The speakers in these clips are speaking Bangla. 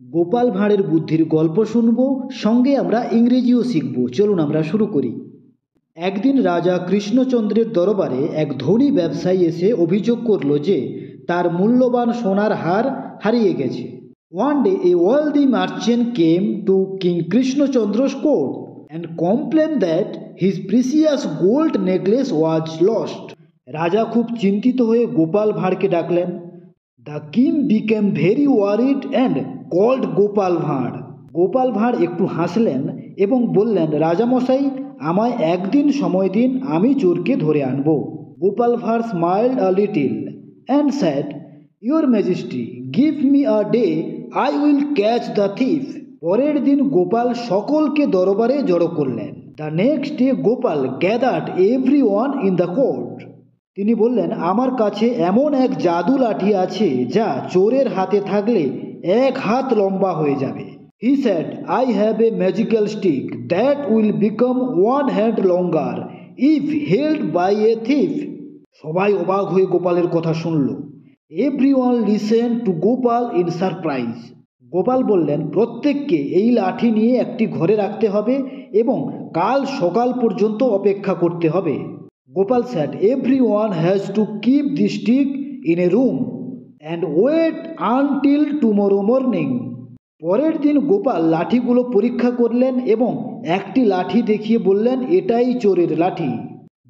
গোপাল ভাঁড়ের বুদ্ধির গল্প শুনব, সঙ্গে আমরা ইংরেজিও শিখব। চলুন আমরা শুরু করি। একদিন রাজা কৃষ্ণচন্দ্রের দরবারে এক ধনী ব্যবসায়ী এসে অভিযোগ করল যে তার মূল্যবান সোনার হার হারিয়ে গেছে। One day a wealthy merchant came to King Krishnachandra's court and complained that his precious gold necklace was lost. রাজা খুব চিন্তিত হয়ে গোপাল ভাঁড়কে ডাকলেন। The king became very worried and called Gopal Bhar. Gopal Bhar একটু হাসলেন এবং বললেন, রাজামশাই, আমায় একদিন সময় দিন, আমি চোরকে ধরে আনব। Gopal Bhar smiled a little and said, Your Majesty, give me a day, I will catch the thief. পরের দিন গোপাল সকলকে দরবারে জড়ো করলেন। The next day Gopal gathered everyone in the court. তিনি বললেন, আমার কাছে এমন এক জাদু লাঠি আছে যা চোরের হাতে থাকলে 1 হাত লম্বা হয়ে যাবে। He said, I have a magical stick that will become 1 hand longer if held by a thief. সবাই অবাক হয়ে গোপালের কথা শুনল। Everyone listened to Gopal in surprise. Gopal বললেন, প্রত্যেককে এই লাঠি নিয়ে একটি ঘরে রাখতে হবে এবং কাল সকাল পর্যন্ত অপেক্ষা করতে হবে। Gopal said, everyone has to keep the stick in a room and wait until tomorrow morning. পরের দিন গোপাল লাঠিগুলো পরীক্ষা করলেন এবং একটি লাঠি দেখিয়ে বললেন, এটাই চোরের লাঠি।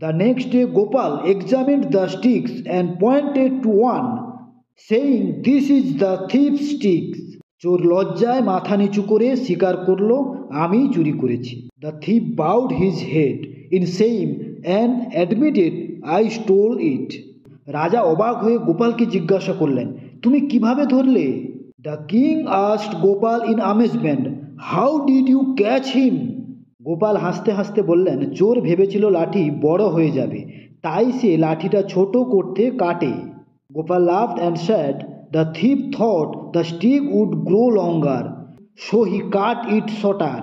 The next day Gopal examined the sticks and pointed to one, saying, this is the thief's stick. চোর লজ্জায় মাথা নিচু করে স্বীকার করল, আমি চুরি করেছি। The thief bowed his head in shame and admitted, I stole it. রাজা অবাক হয়ে গোপালকে জিজ্ঞাসা করলেন, তুমি কিভাবে ধরলে? The king asked Gopal in amazement, how did you catch him? Gopal হাসতে হাসতে বললেন, চোর ভেবেছিল লাঠি বড় হয়ে যাবে, তাই সে লাঠিটা ছোট করতে কাটে। Gopal laughed and said, the thief thought the stick would grow longer, so he cut it shorter.